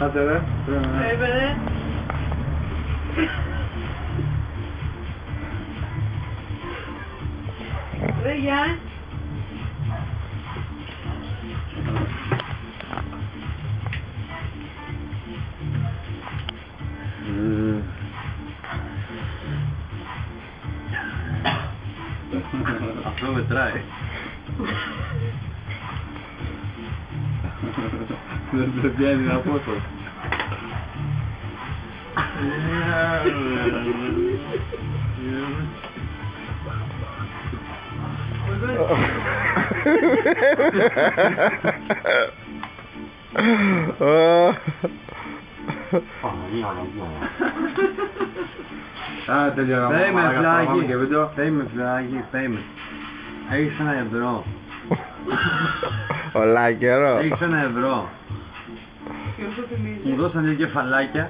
Άντε ρε. Έπαιρνε. Ρε Γιάννη. Αυτό μετράει. Δεν πιάνει να πω το. Φέιμε φλάκι, φέιμε. Έχεις €1. Ολά καιρό. Έχεις €1. Μου δώσαν δύο κεφαλάκια.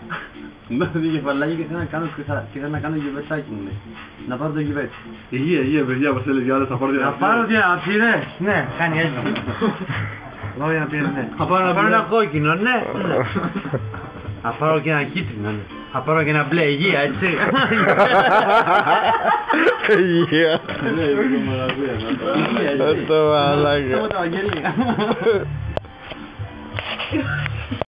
Μου δώσαν δύο κεφαλάκια και ήθελα να κάνω γιουβετσάκι μου. Να πάρω το γιουβέτσι. Υγεία, παιδιά, μας έλεγε άλλος να πάρω Να πάρω πυρές. Ναι, κάνει έτσι. Πάω για να πειρές, ναι. Θα πάρω ένα κόκκινο, ναι. Θα πάρω και ένα κίτρινο, ναι. Θα πάρω και ένα μπλε, υγεία, έτσι. Υγεία. Υγεία, έτσι. Το μαλάκα. Το Βαγγέλη.